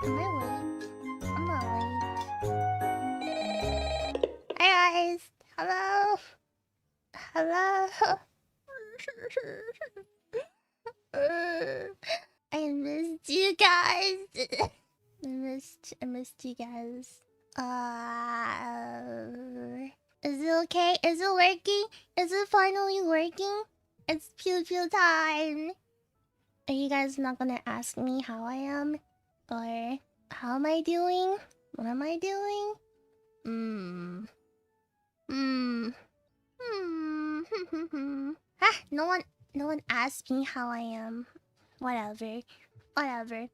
Am I late? I'm not late. Hey guys! Hello! Hello! I missed you guys! I missed you guys. Is it okay? Is it working? Is it finally working? It's Piu Piu time! Are you guys not gonna ask me how I am? Or how am I doing? What am I doing? Hmm. No one asked me how I am. Whatever. Whatever.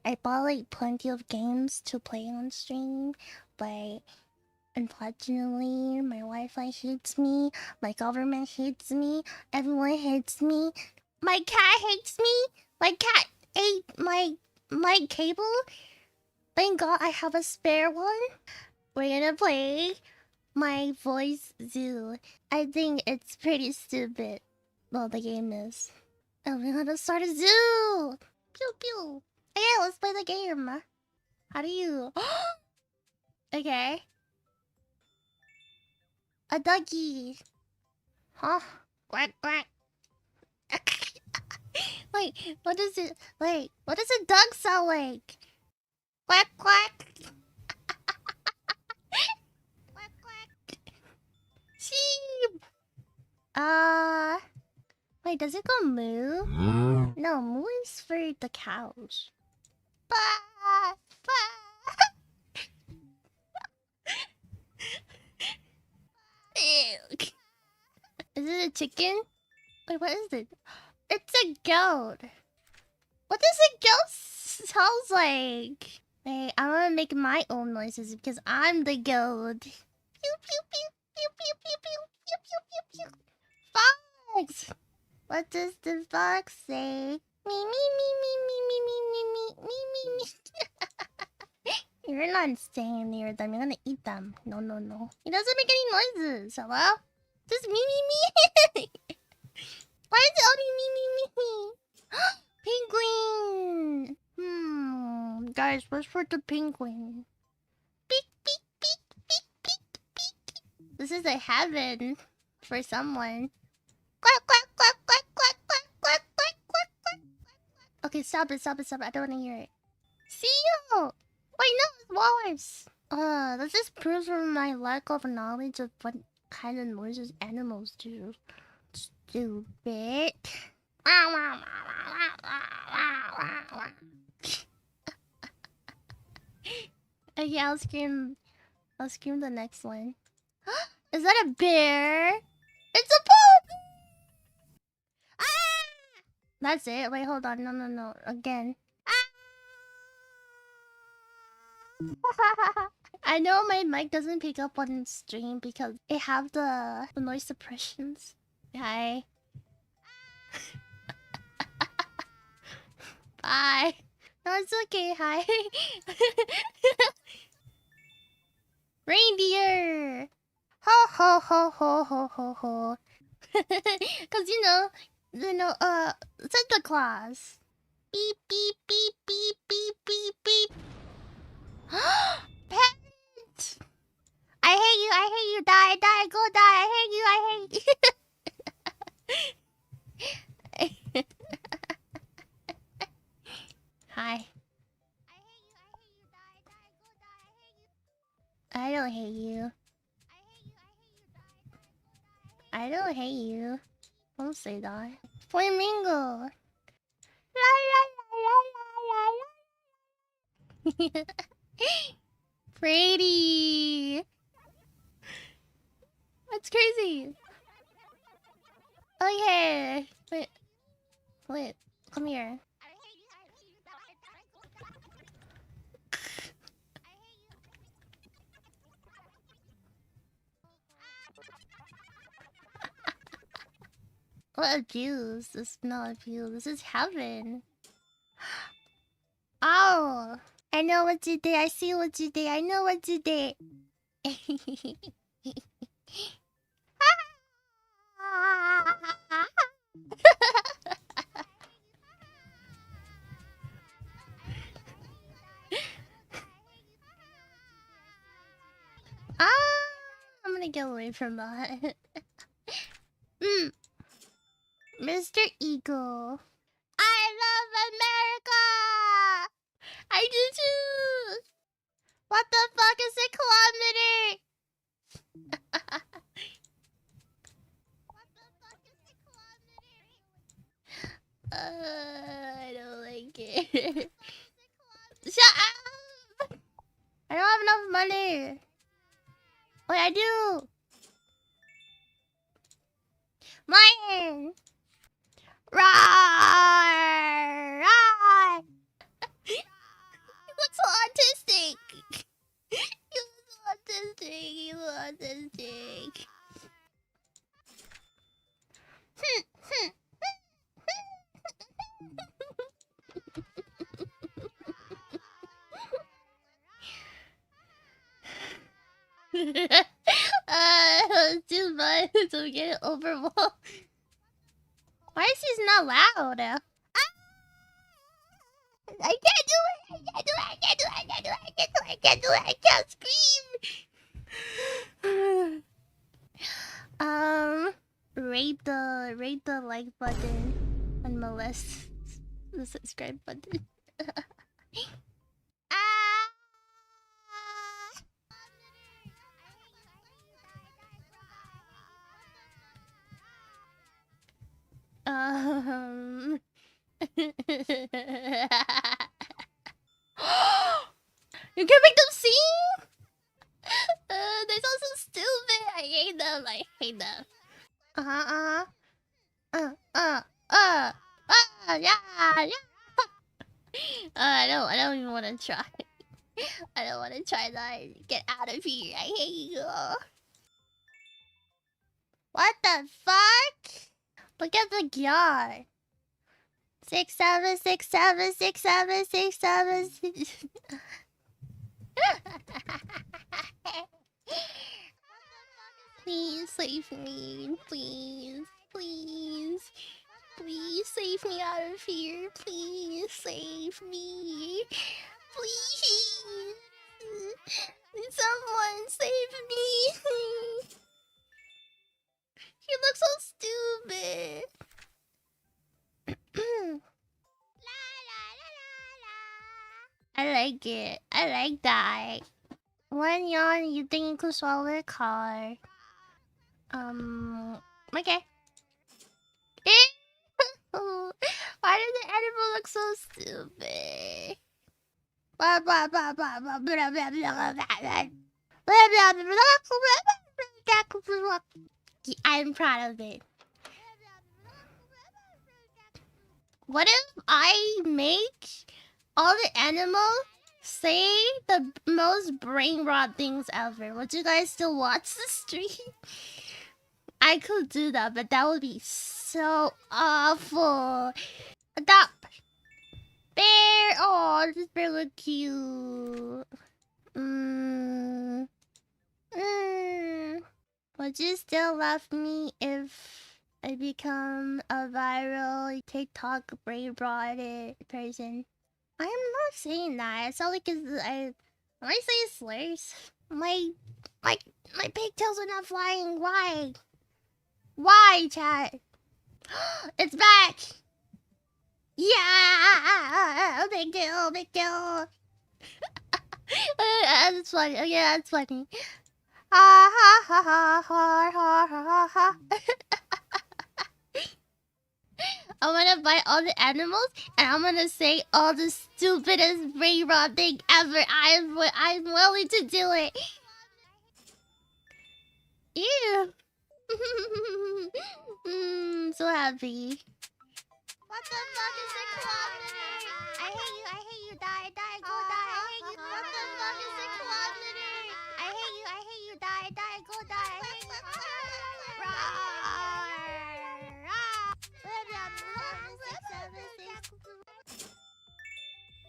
I bought like plenty of games to play on stream, but unfortunately, my Wi-Fi hates me, my government hates me, everyone hates me, my cat hates me, my cat ate my cable. Thank God I have a spare one. We're gonna play my voice zoo. I think it's pretty stupid. Well, the game is. And we're gonna start a zoo! Pew pew! Okay, let's play the game. How do you... Okay. A doggy. Huh? Quack quack. Wait, what is it? Wait, what does a dog sound like? Quack quack. Quack quack. Sheep. Wait, does it go moo? No, moo is for the cows. Bah, bah. Ew. Is it a chicken? Wait, what is it? It's a goat. What does a goat sounds like? Wait, I want to make my own noises because I'm the goat. Pew pew pew pew pew pew pew pew pew pew pew. Fox. What does the fox say? Me me me me me me me me me me me. You're not staying near them. You're gonna eat them. No no no. He doesn't make any noises. Hello? Just me me me. Why is it only me me me? Penguin. Guys, what's for the penguin? Beep beep beep beep beep beep. This is a heaven for someone. Quack quack quack quack quack quack quack quack quack quack. Okay, stop it, stop it, stop it. I don't want to hear it. Seal. Wait, no, it's walrus. This just proves from my lack of knowledge of what kind of noises animals do. Stupid. Okay, I'll scream. I'll scream the next one. Is that a bear? It's a pony! Ah! That's it. Wait, hold on. No, no, no. Again. I know my mic doesn't pick up on stream because it have the noise suppressions. Hi. Bye. No, it's okay. Hi. Reindeer. Ho ho ho ho ho ho ho. Cause Santa Claus. Beep beep beep beep beep beep beep. Pet. I hate you. I hate you. Die, die, go die. I hate you. I hate you. Hi. I don't hate you. I don't hate you. Don't say that. Flamingo. La la la la la la. Brady. That's crazy. Okay. Wait. Wait. Come here. What abuse? This is not abuse. This is heaven. Oh. I know what you did. I see what you did. I know what you did. trying to get away from that. Mr. Eagle. I love America! I do too! What the fuck is a kilometer? What the fuck is a kilometer? I don't like it. Shut up! I don't have enough money. Wait, I do. Mine! Roar! Roar! You look so autistic. You look so autistic. You look autistic. It's too much to get overwhelmed. Why is he not loud? I can't do it! I can't do it! I can't do it! I can't do it! I can't do it! I can't do it! I can't scream! Rate the like button and molest the subscribe button. Um. You can make them sing? They're so stupid. I hate them. I hate them. Yeah. I don't even want to try. I don't want to try that. Get out of here. I hate you. What the fuck? Look at the yard. 6, 7, 6, 7, 6, 7, 6, 7, 6. Please save me. Please. Please. Please save me out of here. Please save me. Please. Someone save me. He looks so stupid. I like it. I like that. When yawn, you think you could swallow a car. Okay. Why does the animal look so stupid? Blah, blah, blah, blah, blah, blah, blah, blah, blah. I'm proud of it. What if I make all the animals say the most brain rot things ever? Would you guys still watch the stream? I could do that, but that would be so awful. Adopt bear. Oh, this bear look cute. Would you still love me if I become a viral TikTok brain rotted person? I'm not saying that. It's not like am I saying slurs? My pigtails are not flying. Why? Why, chat? It's back! Yeah! Big deal, big deal. That's funny. Okay, that's funny. Ha ha ha ha ha ha ha ha. I'm gonna buy all the animals and I'm gonna say all the stupidest brain rot thing ever. I'm willing to do it. Ew. So happy. What the fuck is a kilometer? I hate you, die, die, go die. I hate you. What the fuck is a kilometer? I hate you, die, die, go die. I hate you.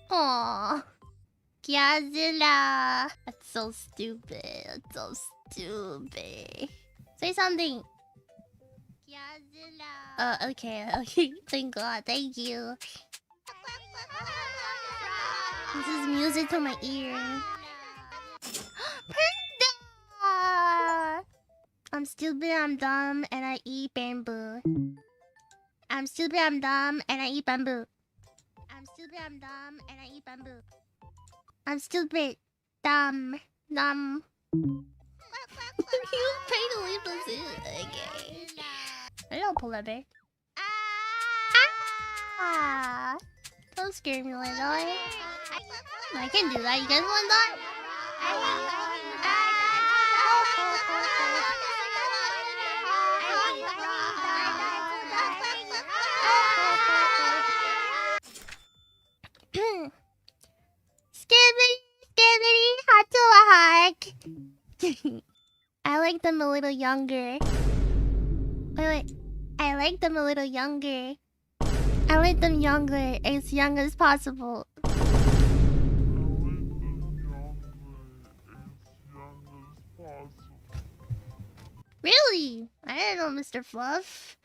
Aww. Kiazilla. That's so stupid. That's so stupid. Say something. Okay. Thank God. Thank you. This is music to my ear. Panda! I'm stupid, I'm dumb, and I eat bamboo. I'm stupid, I'm dumb, and I eat bamboo. I'm stupid, I'm dumb, and I eat bamboo. I'm stupid, dumb. You pay to leave the zoo. Okay. Hello, polar bear. Ah! Don't scare me like that. I can do that. You guys want that? Skibbity, skibbity, hot to a heart. I like them a little younger. Wait. I like them a little younger. I like them younger, as young as possible. Really? I didn't know, Mr. Fluff.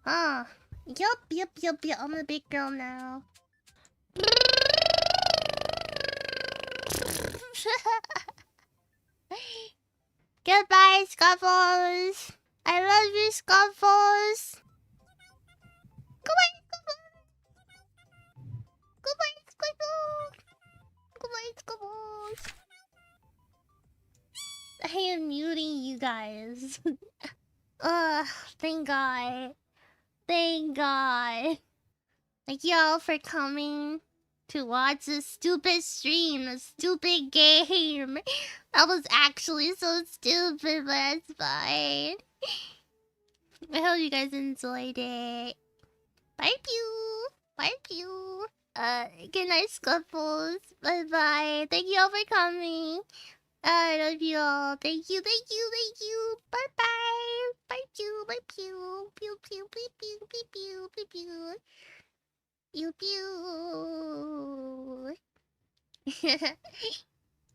Huh. Yup. I'm a big girl now. Goodbye, Scuffles. I love you, Scuffles. Goodbye, Scuffles. Goodbye, Scuffles. Goodbye, Scuffles. I am muting you guys. Ugh, thank God. Thank God. Thank y'all for coming to watch this stupid stream, a stupid game. That was actually so stupid, but it's fine. I hope you guys enjoyed it. Bye, Pew. Bye, Pew. Good night, Scuffles. Bye bye. Thank you all for coming. I love you all. Thank you. Bye bye. Bye, Pew. Bye, Pew. Pew, pew, pew, pew, pew, pew, pew, pew. Pew, pew.